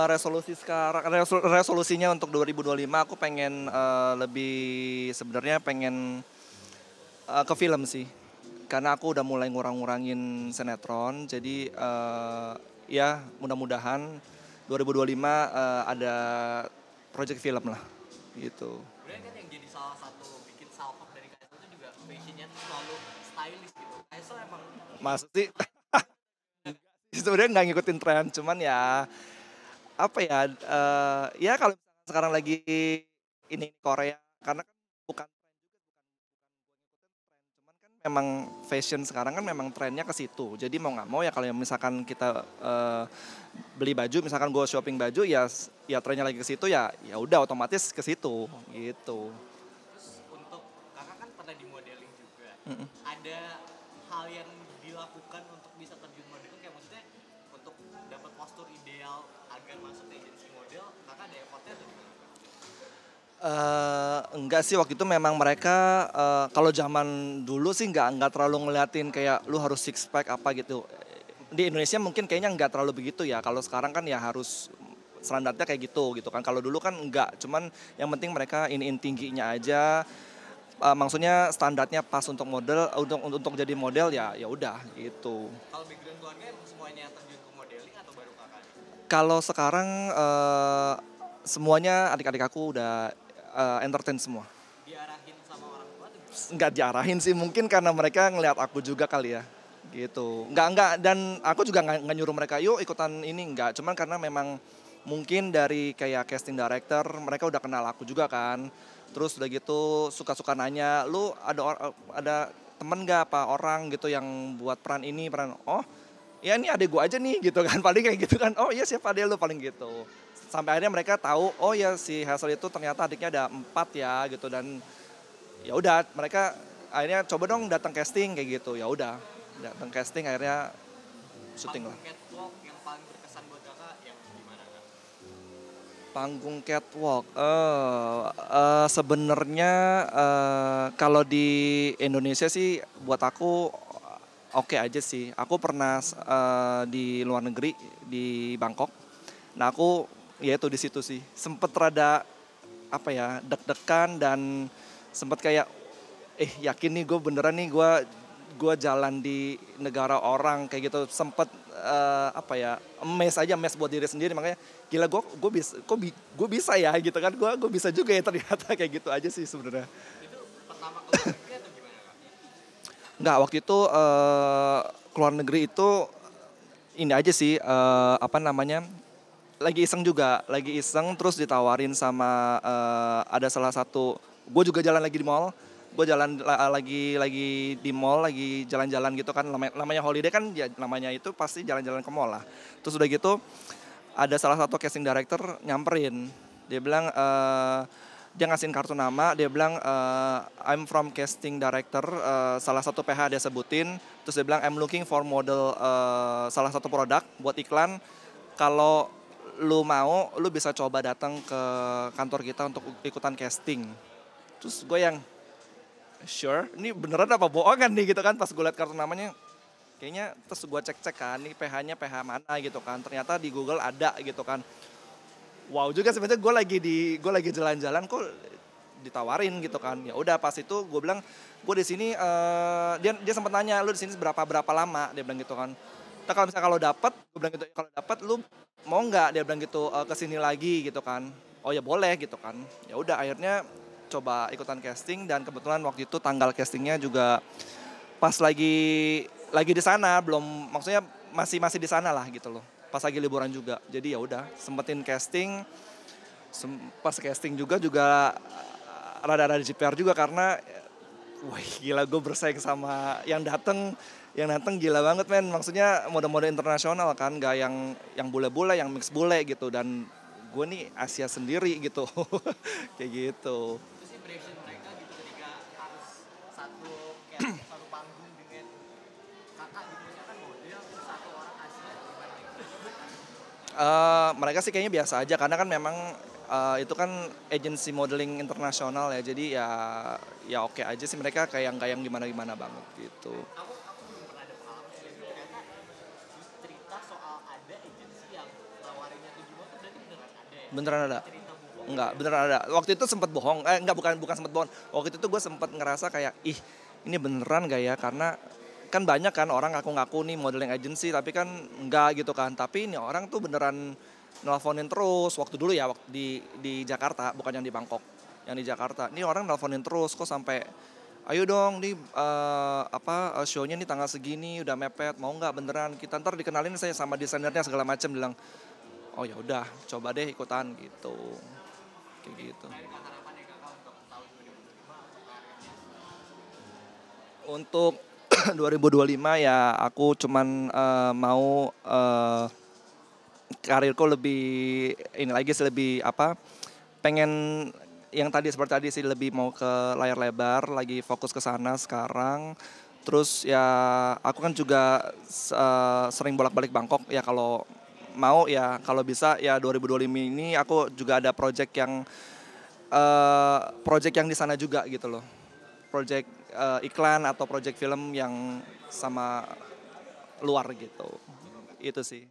Resolusinya untuk 2025 aku pengen lebih sebenarnya pengen ke film sih. Karena aku udah mulai ngurang-ngurangin sinetron. Jadi ya mudah-mudahan 2025 ada project film lah gitu. Sebenarnya kan yang jadi salah satu bikin salfok dari Kaisel itu juga fashionnya tuh selalu stylish gitu. Kaisel emang Maksud sih sebenarnya nggak ngikutin tren, cuman ya apa ya ya kalau misalkan sekarang lagi ini Korea karena kan bukan tren juga bukan gue ngikutin tren cuman kan memang fashion sekarang kan memang trennya ke situ jadi mau nggak mau ya kalau misalkan kita beli baju misalkan gue shopping baju ya ya trennya lagi ke situ ya ya udah otomatis ke situ gitu. terus untuk kakak kan pernah di modeling juga. Mm-mm. Ada hal yang dilakukan untuk bisa terjun modeling kayak maksudnya untuk dapat postur ideal agar masuk ke agensi model, kakak ada effortnya atau gimana? Enggak sih waktu itu memang mereka kalau zaman dulu sih nggak terlalu ngeliatin kayak lu harus six pack apa gitu. Di Indonesia mungkin kayaknya nggak terlalu begitu ya. Kalau sekarang kan ya harus standarnya kayak gitu kan. Kalau dulu kan enggak, cuman yang penting mereka iniin tingginya aja. Maksudnya standarnya pas untuk model untuk jadi model ya ya udah gitu. Kalau background keluarga emang semuanya terjun ke modeling atau baru kakak? Kalau sekarang semuanya adik-adik aku udah entertain semua. Diarahin sama orang tua atau gimana? Nggak diarahin sih mungkin karena mereka ngelihat aku juga kali ya gitu nggak dan aku juga nggak nyuruh mereka yuk ikutan ini nggak cuman karena memang mungkin dari kayak casting director mereka udah kenal aku juga kan terus udah gitu suka-suka nanya lu ada temen nggak apa orang gitu yang buat peran ini peran oh ya ini adek gua aja nih gitu kan paling kayak gitu kan oh iya siapa adek lu paling gitu sampai akhirnya mereka tahu oh ya si Hazel itu ternyata adiknya ada 4 ya gitu dan ya udah mereka akhirnya coba dong datang casting kayak gitu ya udah datang casting akhirnya syuting lah. Panggung catwalk yang paling berkesan buat kakak yang gimana kak? Panggung catwalk sebenarnya kalau di Indonesia sih buat aku oke aja sih aku pernah di luar negeri di Bangkok nah aku ya itu di situ sih sempet rada apa ya deg-degan dan sempet kayak yakin nih gue beneran nih gue jalan di negara orang kayak gitu sempet apa ya mes buat diri sendiri makanya gila gue bisa gue bisa ya gitu kan gue bisa juga ya ternyata kayak gitu aja sih sebenarnya. Itu pertama ke luar negeri atau gimana kak? Nggak waktu itu keluar negeri itu ini aja sih apa namanya lagi iseng terus ditawarin sama ada salah satu gue juga jalan lagi di mall gue jalan lagi di mall lagi jalan-jalan gitu kan namanya holiday kan ya namanya itu pasti jalan-jalan ke mall lah terus udah gitu ada salah satu casting director nyamperin dia bilang dia ngasihin kartu nama dia bilang I'm from casting director salah satu PH dia sebutin terus dia bilang I'm looking for model salah satu produk buat iklan kalau lu mau lu bisa coba datang ke kantor kita untuk ikutan casting terus gue yang sure ini beneran apa bohongan nih gitu kan pas gue liat kartu namanya kayaknya terus gue cek-cek kan ini PH-nya PH mana gitu kan ternyata di Google ada gitu kan wow juga sebenarnya gue lagi jalan-jalan kok ditawarin gitu kan ya udah pas itu gue bilang gue di sini dia sempat nanya lu di sini berapa lama dia bilang gitu kan nah, kalau misalnya kalau dapat gue bilang gitu kalau dapat lu mau nggak dia bilang gitu kesini lagi gitu kan oh ya boleh gitu kan ya udah akhirnya coba ikutan casting dan kebetulan waktu itu tanggal castingnya juga pas lagi di sana belum maksudnya masih di sana lah gitu loh pas lagi liburan juga jadi ya udah sempetin casting pas casting juga rada-rada JPR juga karena wah gila gue bersaing sama yang dateng gila banget men maksudnya mode-mode internasional kan gak yang bule-bule yang mix bule gitu dan gue nih Asia sendiri gitu kayak gitu. Itu sih impression mereka gitu ketika harus satu kayak satu panggung dengan kakak gitu misalkan model terus satu orang Asia gimana gitu. Mereka sih kayaknya biasa aja karena kan memang itu kan agency modeling internasional ya jadi ya oke aja sih mereka kayak yang gimana banget gitu. Aku belum pernah ada pengalaman sih ternyata cerita soal ada agensi yang nawarinnya tuh gimana tuh berarti Beneran ada. cerita bohong. Enggak, beneran ada. Waktu itu sempat bohong. Enggak, bukan sempat bohong. Waktu itu gue sempat ngerasa kayak, ih, ini beneran gak ya? Karena kan banyak kan orang ngaku-ngaku nih modeling agency, tapi kan enggak gitu kan. Tapi ini orang tuh beneran nelfonin terus. Waktu dulu ya, waktu di Jakarta, bukan yang di Bangkok. Yang di Jakarta. Ini orang nelfonin terus kok sampai, ayo dong nih show-nya nih tanggal segini udah mepet, mau nggak beneran kita ntar dikenalin saya sama desainernya segala macam, bilang oh ya udah coba deh ikutan gitu, kayak gitu. Terakhir kak, harapannya kakak untuk tahun 2025 untuk karirnya. Untuk 2025 ya aku cuman mau karirku lebih ini lagi sih, lebih pengen yang tadi seperti tadi sih, lebih mau ke layar lebar, lagi fokus ke sana sekarang. Terus ya aku kan juga sering bolak-balik Bangkok ya, kalau mau ya kalau bisa ya 2025 ini aku juga ada project yang di sana juga gitu loh. Project iklan atau project film yang sama luar gitu. Itu sih.